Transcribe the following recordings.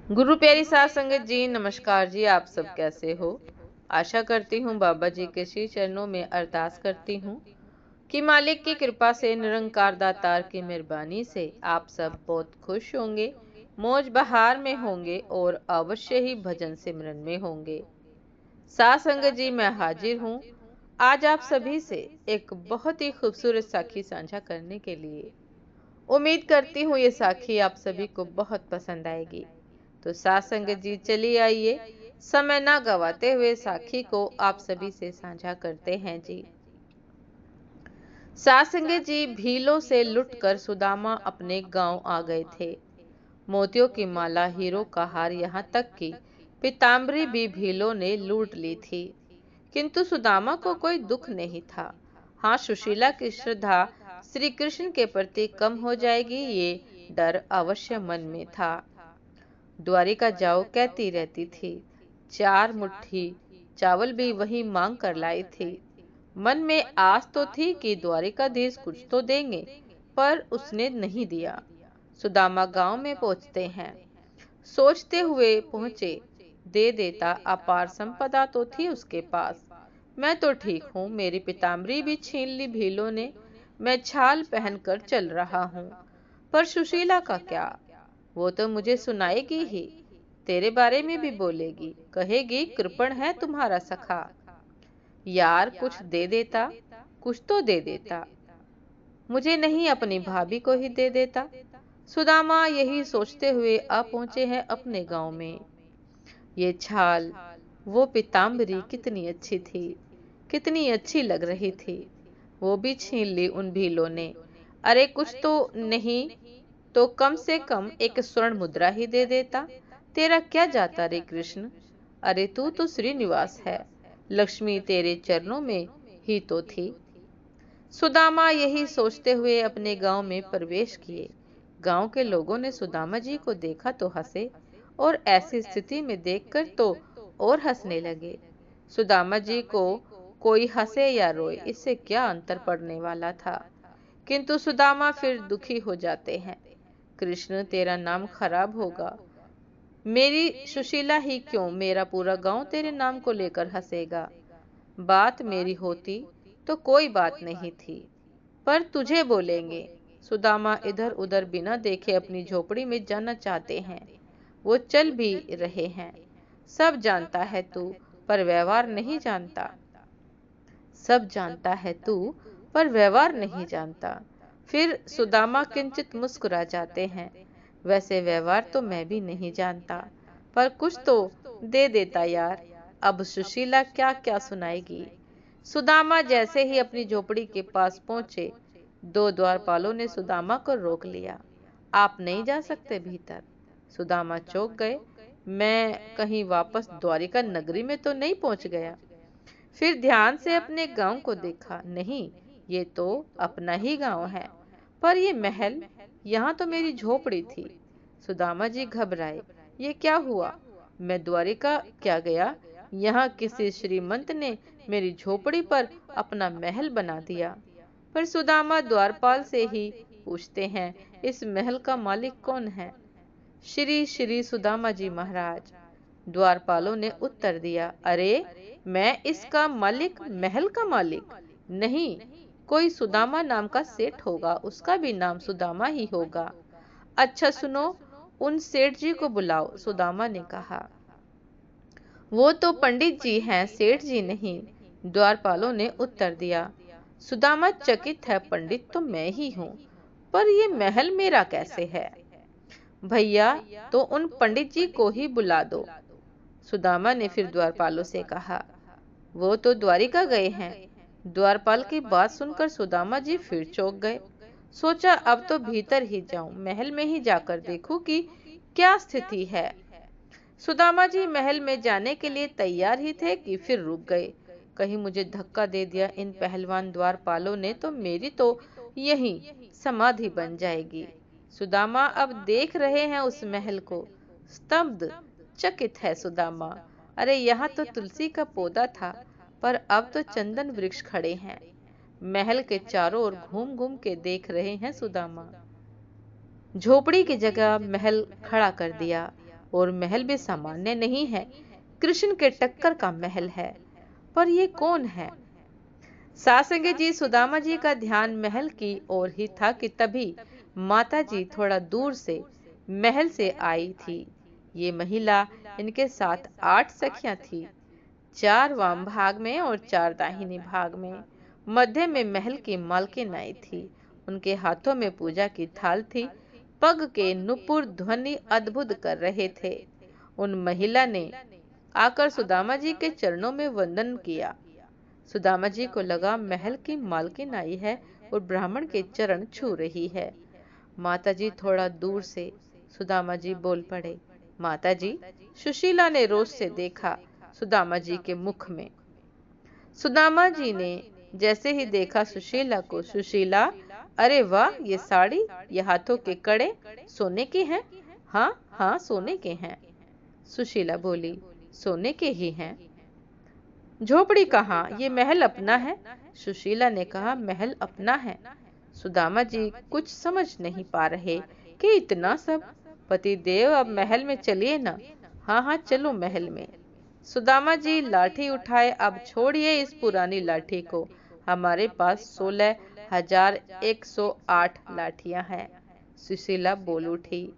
गुरु प्यारी साध संगत जी, नमस्कार जी। आप सब कैसे हो? आशा करती हूँ बाबा जी के श्री चरणों में अरदास करती हूँ कि मालिक की कृपा से, निरंकार दातार की मेहरबानी से आप सब बहुत खुश होंगे, मौज बहार में होंगे और अवश्य ही भजन सिमरन में होंगे। साध संगत जी, मैं हाजिर हूँ आज आप सभी से एक बहुत ही खूबसूरत साखी साझा करने के लिए। उम्मीद करती हूँ ये साखी आप सभी को बहुत पसंद आएगी। तो साथ संगत जी, चलिए आइए समय ना गवाते हुए साखी को आप सभी से साझा करते हैं जी। साथ संगत जी, भीलों से लुटकर सुदामा अपने गांव आ गए थे। मोतियों की माला, हीरो का हार, यहाँ तक कि पीताम्बरी भी भीलों ने लूट ली थी। किंतु सुदामा को कोई दुख नहीं था। हाँ, सुशीला की श्रद्धा श्री कृष्ण के प्रति कम हो जाएगी, ये डर अवश्य मन में था। द्वारिका जाओ कहती रहती थी। 4 मुट्ठी चावल भी वही मांग कर लाई थी। मन में आस तो थी कि द्वारिकाधीश कुछ तो देंगे, पर उसने नहीं दिया। सुदामा गांव में पहुंचते हैं, सोचते हुए पहुंचे, दे देता, अपार संपदा तो थी उसके पास। मैं तो ठीक हूँ, मेरी पीताम्बरी भी छीन ली भीलों ने, मैं छाल पहनकर चल रहा हूँ। पर सुशीला का क्या? वो तो मुझे सुनाएगी ही, तेरे बारे में भी बोलेगी, कहेगी कृपण है तुम्हारा सखा। यार, कुछ दे देता, कुछ तो दे देता, मुझे नहीं अपनी भाभी को ही दे देता। सुदामा यही सोचते हुए आ पहुंचे हैं अपने गांव में। ये छाल, वो पीताम्बरी कितनी अच्छी थी, कितनी अच्छी लग रही थी, वो भी छीन ली उन भीलों ने। अरे कुछ तो नहीं तो कम से कम एक स्वर्ण मुद्रा ही दे देता। तेरा क्या जाता रे कृष्ण? अरे तू तो श्रीनिवास है, लक्ष्मी तेरे चरणों में ही तो थी। सुदामा यही सोचते हुए अपने गांव में प्रवेश किए। गांव के लोगों ने सुदामा जी को देखा तो हंसे, और ऐसी स्थिति में देखकर तो और हंसने लगे। सुदामा जी को कोई हंसे या रोए, इससे क्या अंतर पड़ने वाला था। किंतु सुदामा फिर दुखी हो जाते हैं। कृष्ण, तेरा नाम खराब होगा। मेरी सुशीला ही क्यों, मेरा पूरा गांव तेरे नाम को लेकर हंसेगा। बात मेरी होती तो कोई बात नहीं थी, पर तुझे बोलेंगे। सुदामा इधर उधर बिना देखे अपनी झोपड़ी में जाना चाहते हैं। वो चल भी रहे हैं। सब जानता है तू, पर व्यवहार नहीं जानता। सब जानता है तू, पर व्यवहार नहीं जानता। फिर सुदामा किंचित मुस्कुरा जाते हैं। वैसे व्यवहार तो मैं भी नहीं जानता, पर कुछ तो दे देता यार। अब सुशीला क्या क्या सुनाएगी। सुदामा जैसे ही अपनी झोपड़ी के पास पहुंचे, 2 द्वारपालों ने सुदामा को रोक लिया। आप नहीं जा सकते भीतर। सुदामा चौंक गए। मैं कहीं वापस द्वारिका नगरी में तो नहीं पहुंच गया? फिर ध्यान से अपने गांव को देखा। नहीं, ये तो अपना ही गांव है, पर ये महल, यहाँ तो मेरी झोपड़ी थी। सुदामा जी घबराए। ये क्या हुआ? मैं द्वारिका क्या गया? यहाँ किसी श्रीमंत ने मेरी झोपड़ी पर अपना महल बना दिया। पर सुदामा द्वारपाल से ही पूछते हैं, इस महल का मालिक कौन है? श्री श्री सुदामा जी महाराज। द्वारपालों ने उत्तर दिया, अरे मैं इसका मालिक, महल का मालिक नहीं, कोई सुदामा नाम का सेठ होगा, उसका भी नाम सुदामा ही होगा। अच्छा सुनो, उन सेठ जी को बुलाओ, सुदामा ने कहा। वो तो पंडित जी हैं, सेठ जी नहीं, द्वारपालों ने उत्तर दिया। सुदामा चकित है, पंडित तो मैं ही हूँ, पर ये महल मेरा कैसे है? भैया, तो उन पंडित जी को ही बुला दो। सुदामा ने फिर द्वारपालों से कहा। वो तो द्वारिका गए हैं। द्वारपाल की बात सुनकर सुदामा जी फिर चौंक गए। सोचा अब तो भीतर ही जाऊं, महल में ही जाकर देखूं कि क्या स्थिति है। सुदामा जी महल में जाने के लिए तैयार ही थे कि फिर रुक गए। कहीं मुझे धक्का दे दिया इन पहलवान द्वारपालों ने तो मेरी तो यही समाधि बन जाएगी। सुदामा अब देख रहे हैं उस महल को। स्तब्ध, चकित है सुदामा। अरे यहाँ तो तुलसी का पौधा था, पर अब तो चंदन वृक्ष खड़े हैं। महल के चारों ओर घूम घूम के देख रहे हैं सुदामा। झोपड़ी की जगह महल खड़ा कर दिया। और महल भी सामान्य नहीं है, कृष्ण के टक्कर का महल है। पर ये कौन है? सासंगी जी सुदामा जी का ध्यान महल की ओर ही था कि तभी माता जी थोड़ा दूर से महल से आई थी। ये महिला, इनके साथ 8 सखियां थी, 4 वाम भाग में और 4 दाहिनी भाग में। मध्य में महल की मालकिन आई थी। उनके हाथों में पूजा की थाल थी, पग के नुपुर ध्वनि अद्भुत कर रहे थे। उन महिला ने आकर सुदामा जी के चरणों में वंदन किया। सुदामा जी को लगा महल की मालकिन आई है और ब्राह्मण के चरण छू रही है। माता जी थोड़ा दूर से सुदामा जी बोल पड़े, माता जी। सुशीला ने रोष से देखा सुदामा जी के मुख में। सुदामा जी ने जैसे ही देखा सुशीला को, सुशीला, अरे वाह, ये साड़ी, ये हाथों के कड़े सोने के हैं? हाँ हाँ, सोने के हैं। सुशीला बोली, सोने के ही हैं। झोपड़ी कहाँ? ये महल अपना है। सुशीला ने कहा, महल अपना है। सुदामा जी कुछ समझ नहीं पा रहे कि इतना सब। पतिदेव, अब महल में चलिए ना। हाँ हाँ, चलो महल में। सुदामा जी लाठी उठाए, अब छोड़िए इस पुरानी लाठी को। हमारे पास 16,108 लाठियां हैं। सुशीला बोल उठी,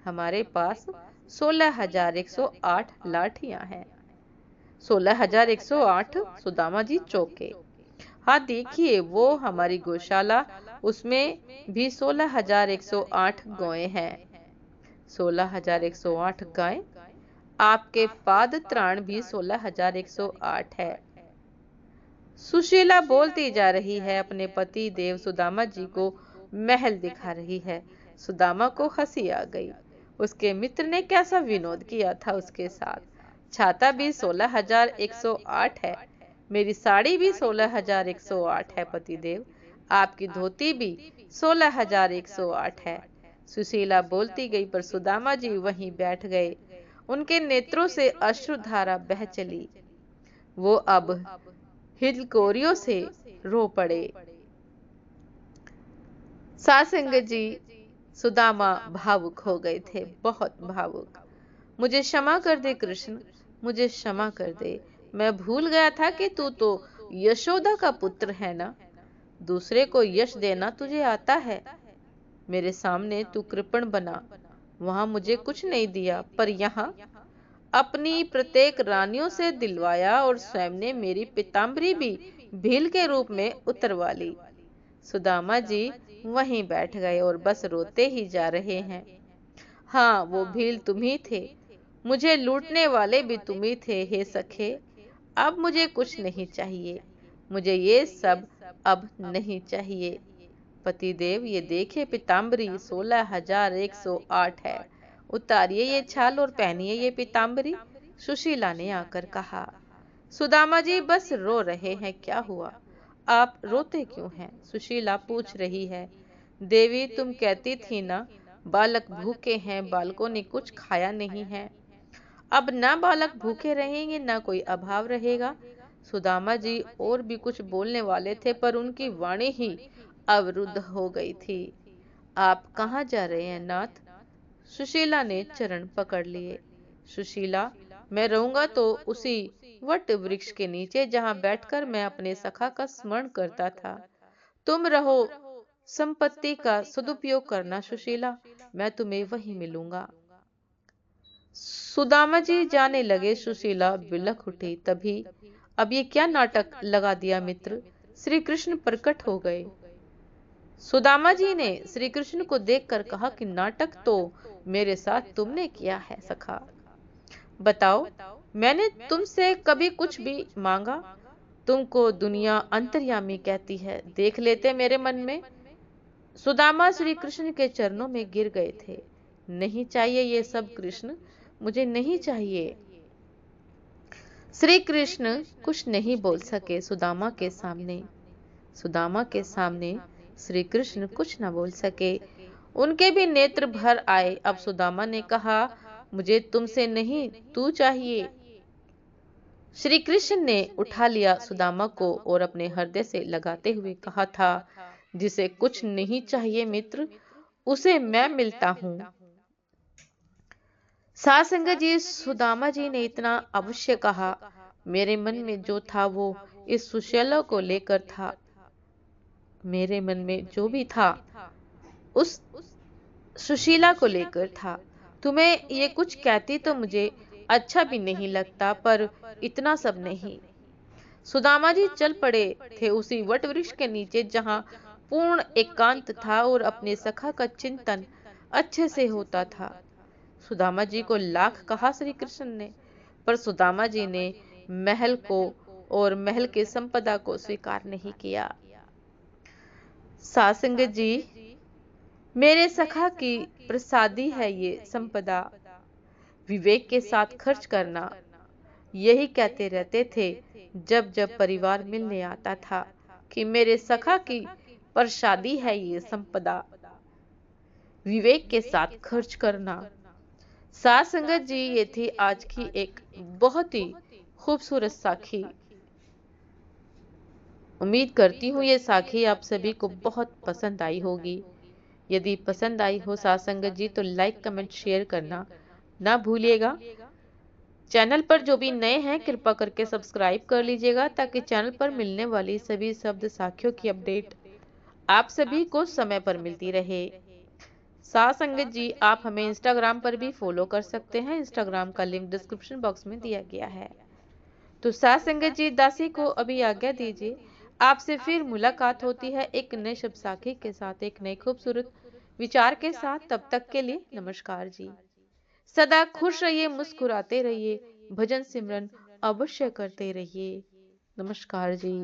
हमारे पास 16,108 लाठियां हैं। 16,108? सुदामा जी चौंके। हाँ देखिए, वो हमारी गौशाला, उसमें भी 16,108 गायें हैं। 16,108 गायें? आपके पाद त्राण भी 16,108 है। सुशीला बोलती जा रही है, अपने पति देव सुदामा जी को महल दिखा रही है। सुदामा को हंसी आ गई। उसके मित्र ने कैसा विनोद किया था उसके साथ। छाता भी 16,108 है, मेरी साड़ी भी 16,108 है पतिदेव, आपकी धोती भी 16,108 है। सुशीला बोलती गई, पर सुदामा जी वहीं बैठ गए। उनके नेत्रों से अश्रुधारा बह चली। वो अब हिलकोरियों से रो पड़े। सासंग जी सुदामा भावुक हो गए थे, बहुत भावुक। मुझे क्षमा कर दे कृष्ण, मुझे क्षमा कर दे। मैं भूल गया था कि तू तो यशोदा का पुत्र है ना। दूसरे को यश देना तुझे आता है। मेरे सामने तू कृपण बना, वहां मुझे कुछ नहीं दिया, पर यहाँ अपनी प्रत्येक रानियों से दिलवाया और स्वयं ने मेरी पीताम्बरी भी भील के रूप में उतरवा ली। सुदामा जी वहीं बैठ गए और बस रोते ही जा रहे हैं। हाँ, वो भील तुम ही थे, मुझे लूटने वाले भी तुम ही थे हे सखे। अब मुझे कुछ नहीं चाहिए, मुझे ये सब अब नहीं चाहिए। पतिदेव, ये देखिए पीताम्बरी 16,108 है, उतारिए ये छाल और पहनिए ये पीताम्बरी। सुशीला ने आकर कहा। सुदामा जी बस रो रहे हैं, क्या हुआ? आप रोते क्यों हैं? सुशीला पूछ रही है। देवी, तुम कहती थी ना, बालक भूखे हैं, बालकों ने कुछ खाया नहीं है। अब ना बालक भूखे रहेंगे, ना कोई अभाव रहेगा। सुदामा जी और भी कुछ बोलने वाले थे, पर उनकी वाणी ही अवरुद्ध हो गई थी। आप कहाँ जा रहे हैं नाथ? सुशीला ने चरण पकड़ लिए। सुशीला, मैं रहूंगा तो उसी वट वृक्ष के नीचे, जहाँ बैठकर मैं अपने सखा का स्मरण करता था। तुम रहो, संपत्ति का सदुपयोग करना सुशीला, मैं तुम्हें वहीं मिलूंगा। सुदामा जी जाने लगे। सुशीला बिलख उठी। तभी, अब ये क्या नाटक लगा दिया मित्र? श्री कृष्ण प्रकट हो गए। सुदामा जी ने श्री कृष्ण को देखकर कहा कि नाटक तो मेरे साथ तुमने किया है सखा। बताओ, मैंने तुमसे कभी कुछ भी मांगा? तुमको दुनिया अंतर्यामी कहती है, देख लेते मेरे मन में। सुदामा श्री कृष्ण के चरणों में गिर गए थे। नहीं चाहिए ये सब कृष्ण, मुझे नहीं चाहिए। श्री कृष्ण कुछ नहीं बोल सके सुदामा के सामने। सुदामा के सामने श्री कृष्ण कुछ न बोल सके। उनके भी नेत्र भर आए। अब सुदामा ने कहा, मुझे तुमसे नहीं, तू चाहिए। श्री कृष्ण ने उठा लिया सुदामा को और अपने हृदय से लगाते हुए कहा था, जिसे कुछ नहीं चाहिए मित्र, उसे मैं मिलता हूँ। सात संगत जी, सुदामा जी ने इतना अवश्य कहा। मेरे मन में जो था वो इस सुशैला को लेकर था। मेरे मन में जो भी था उस सुशीला को लेकर था। तुम्हें ये कुछ कहती तो मुझे अच्छा भी नहीं लगता, पर इतना सब नहीं। सुदामा जी चल पड़े थे उसी वट वृक्ष के नीचे जहां पूर्ण एकांत था और अपने सखा का चिंतन अच्छे से होता था। सुदामा जी को लाख कहा श्री कृष्ण ने, पर सुदामा जी ने महल को और महल के संपदा को स्वीकार नहीं किया। सासंग जी, मेरे सखा की प्रसादी है ये संपदा, विवेक के साथ खर्च करना, यही कहते रहते थे जब जब परिवार मिलने आता था कि मेरे सखा की प्रसादी है ये संपदा, विवेक के साथ खर्च करना। साथ संगत जी, ये थी आज की एक बहुत ही खूबसूरत साखी। उम्मीद करती हूँ ये साखी आप सभी को बहुत पसंद आई होगी। यदि पसंद आई हो साथ संगत जी तो लाइक कमेंट शेयर करना ना भूलिएगा। चैनल पर जो भी नए हैं कृपा करके सब्सक्राइब कर लीजिएगा ताकि चैनल पर मिलने वाली सभी शब्द साखियों की अपडेट आप सभी को समय पर मिलती रहे। साथ संगत जी, आप हमें इंस्टाग्राम पर भी फॉलो कर सकते हैं। इंस्टाग्राम का लिंक डिस्क्रिप्शन बॉक्स में दिया गया है। तो साथ संगत जी, दासी को अभी आज्ञा दीजिए। आपसे फिर मुलाकात होती है एक नए शब्द साखी के साथ, एक नए खूबसूरत विचार के साथ। तब तक के लिए नमस्कार जी। सदा खुश रहिए, मुस्कुराते रहिए, भजन सिमरन अवश्य करते रहिए। नमस्कार जी।